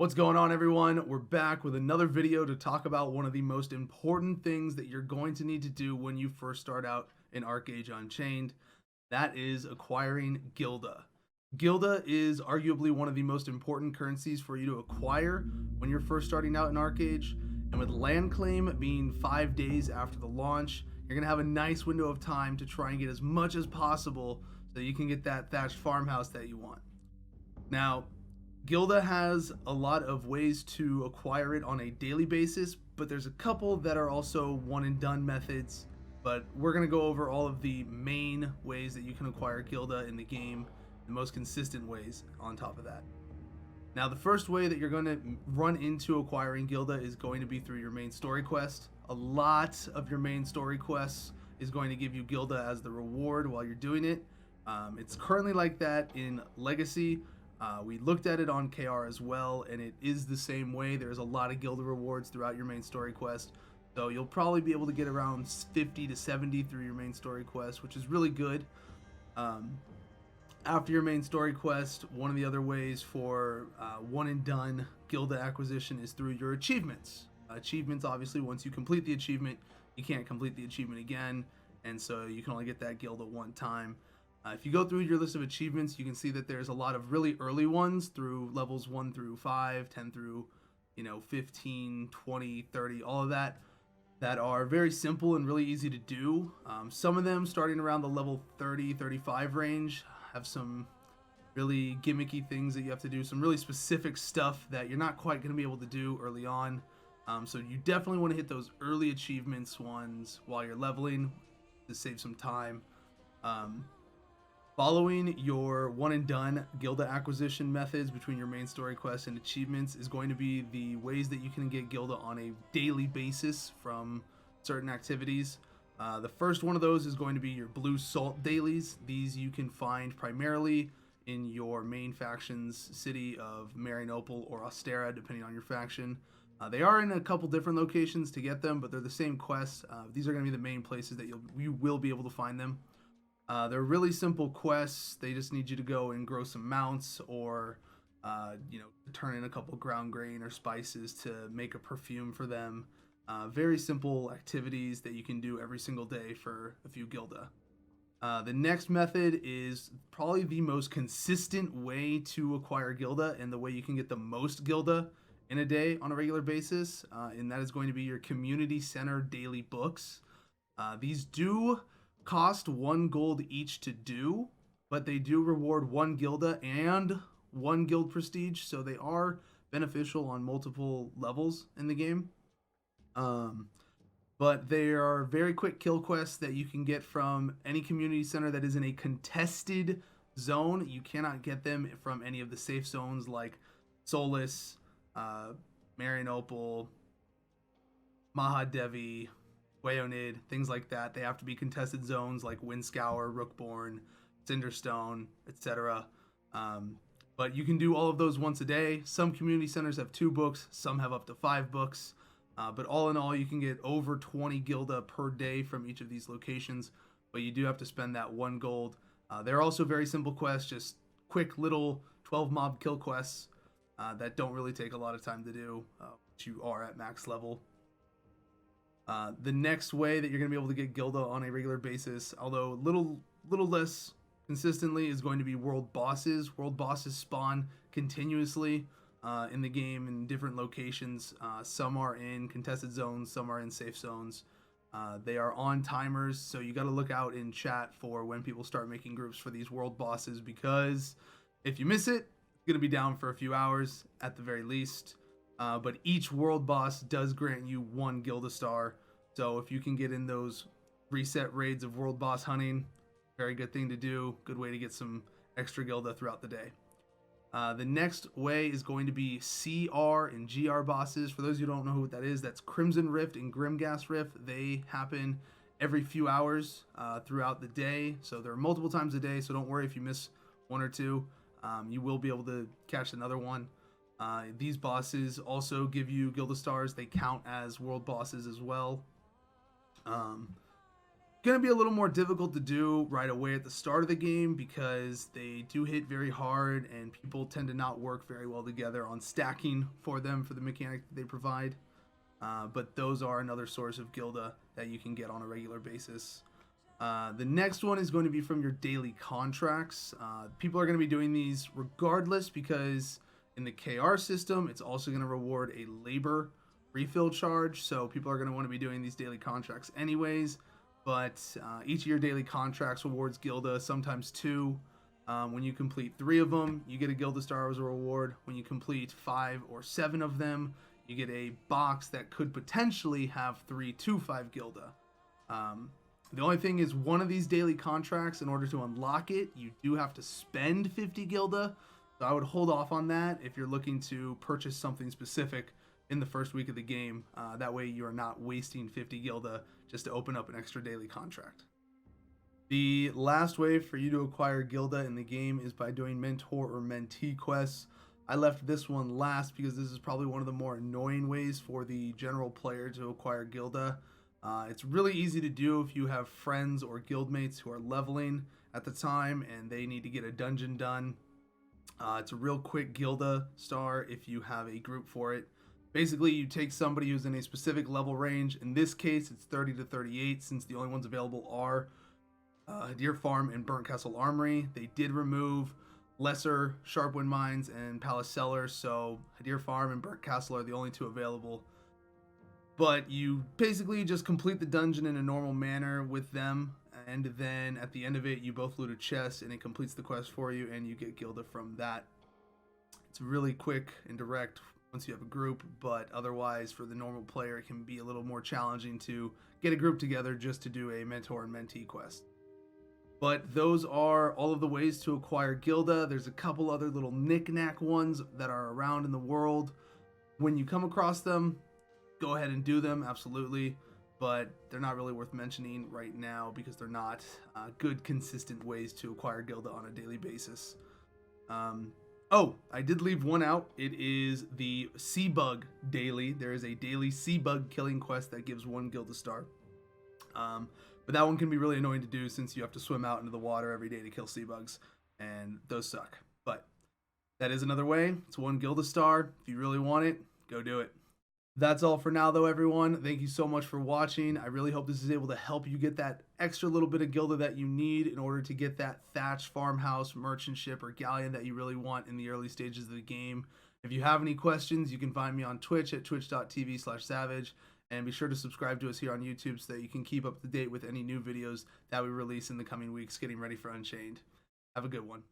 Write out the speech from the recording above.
What's going on, everyone? We're back with another video to talk about one of the most important things that you're going to need to do when you first start out in ArcheAge Unchained. That is acquiring Gilda. Gilda is arguably one of the most important currencies for you to acquire when you're first starting out in ArcheAge. And with land claim being 5 days after the launch, you're going to have a nice window of time to try and get as much as possible so you can get that thatched farmhouse that you want. Now, Gilda has a lot of ways to acquire it on a daily basis, but there's a couple that are also one and done methods. But we're going to go over all of the main ways that you can acquire Gilda in the game, the most consistent ways on top of that. Now, the first way that you're going to run into acquiring Gilda is going to be through your main story quest. A lot of your main story quests is going to give you Gilda as the reward while you're doing it. It's currently like that in Legacy. We looked at it on KR as well, and it is the same way. There's a lot of Gilda rewards throughout your main story quest, so you'll probably be able to get around 50 to 70 through your main story quest, which is really good. After your main story quest, one of the other ways for one and done Gilda acquisition is through your achievements. Achievements, obviously, once you complete the achievement, you can't complete the achievement again, and so you can only get that Gilda one time. If you go through your list of achievements, you can see that there's a lot of really early ones through levels 1 through 5, 10 through 15, 20, 30, all of that are very simple and really easy to do. Some of them starting around the level 30, 35 range have some really gimmicky things that you have to do, some really specific stuff that you're not quite going to be able to do early on. So you definitely want to hit those early achievements ones while you're leveling to save some time. Following your one and done Gilda acquisition methods between your main story quests and achievements is going to be the ways that you can get Gilda on a daily basis from certain activities. The first one of those is going to be your blue salt dailies. These you can find primarily in your main faction's city of Marianople or Ostera, depending on your faction. They are in a couple different locations to get them, but they're the same quests. These are going to be the main places that you will be able to find them. They're really simple quests. They just need you to go and grow some mounts or, turn in a couple ground grain or spices to make a perfume for them. Very simple activities that you can do every single day for a few Gilda. The next method is probably the most consistent way to acquire Gilda and the way you can get the most Gilda in a day on a regular basis, and that is going to be your community center daily books. These do cost 1 gold each to do, but they do reward 1 Gilda and 1 guild prestige, so they are beneficial on multiple levels in the game. But they are very quick kill quests that you can get from any community center that is in a contested zone. You cannot get them from any of the safe zones like Solus, Marianople, Mahadevi, Wayonid, things like that. They have to be contested zones like Windscour, Rookborn, Cinderstone, etc. But you can do all of those once a day. Some community centers have 2 books, some have up to 5 books. But all in all, you can get over 20 Gilda per day from each of these locations, but you do have to spend that 1 gold. They're also very simple quests, just quick little 12 mob kill quests that don't really take a lot of time to do, which you are at max level. The next way that you're going to be able to get Gilda on a regular basis, although little less consistently, is going to be world bosses. World bosses spawn continuously in the game in different locations. Some are in contested zones, some are in safe zones. They are on timers, so you got to look out in chat for when people start making groups for these world bosses, because if you miss it, it's going to be down for a few hours at the very least. But each world boss does grant you 1 Gilda star. So if you can get in those reset raids of world boss hunting, very good thing to do. Good way to get some extra Gilda throughout the day. The next way is going to be CR and GR bosses. For those who don't know what that is, that's Crimson Rift and Grimgas Rift. They happen every few hours throughout the day. So there are multiple times a day, so don't worry if you miss 1 or 2. You will be able to catch another one. These bosses also give you Gilda stars. They count as world bosses as well. Going to be a little more difficult to do right away at the start of the game because they do hit very hard and people tend to not work very well together on stacking for them for the mechanic that they provide. But those are another source of Gilda that you can get on a regular basis. The next one is going to be from your daily contracts. People are going to be doing these regardless because in the KR system, it's also going to reward a labor refill charge. So people are going to want to be doing these daily contracts anyways. But each of your daily contracts rewards Gilda, sometimes 2. When you complete 3 of them, you get a Gilda Star as a reward. When you complete 5 or 7 of them, you get a box that could potentially have 3 to 5 Gilda. The only thing is, one of these daily contracts, in order to unlock it, you do have to spend 50 Gilda. So I would hold off on that if you're looking to purchase something specific in the first week of the game. That way you are not wasting 50 Gilda just to open up an extra daily contract. The last way for you to acquire Gilda in the game is by doing mentor or mentee quests. I left this one last because this is probably one of the more annoying ways for the general player to acquire Gilda. It's really easy to do if you have friends or guildmates who are leveling at the time and they need to get a dungeon done. It's a real quick Gilda star if you have a group for it. Basically, you take somebody who's in a specific level range. In this case, it's 30 to 38 since the only ones available are Hadir Farm and Burnt Castle Armory. They did remove Lesser Sharpwind Mines and Palace Cellar, so Hadir Farm and Burnt Castle are the only 2 available. But you basically just complete the dungeon in a normal manner with them, and then at the end of it, you both loot a chest, and it completes the quest for you, and you get Gilda from that. It's really quick and direct once you have a group, but otherwise, for the normal player, it can be a little more challenging to get a group together just to do a mentor and mentee quest. But those are all of the ways to acquire Gilda. There's a couple other little knick-knack ones that are around in the world. When you come across them, go ahead and do them, absolutely, but they're not really worth mentioning right now because they're not good, consistent ways to acquire Gilda on a daily basis. Oh, I did leave one out. It is the Sea Bug daily. There is a daily Sea Bug killing quest that gives 1 Gilda Star. But that one can be really annoying to do since you have to swim out into the water every day to kill sea bugs, and those suck. But that is another way. It's 1 Gilda Star. If you really want it, go do it. That's all for now, though, everyone. Thank you so much for watching. I really hope this is able to help you get that extra little bit of Gilda that you need in order to get that thatch farmhouse, merchant ship, or galleon that you really want in the early stages of the game. If you have any questions, you can find me on Twitch at twitch.tv/savage. And be sure to subscribe to us here on YouTube so that you can keep up to date with any new videos that we release in the coming weeks getting ready for Unchained. Have a good one.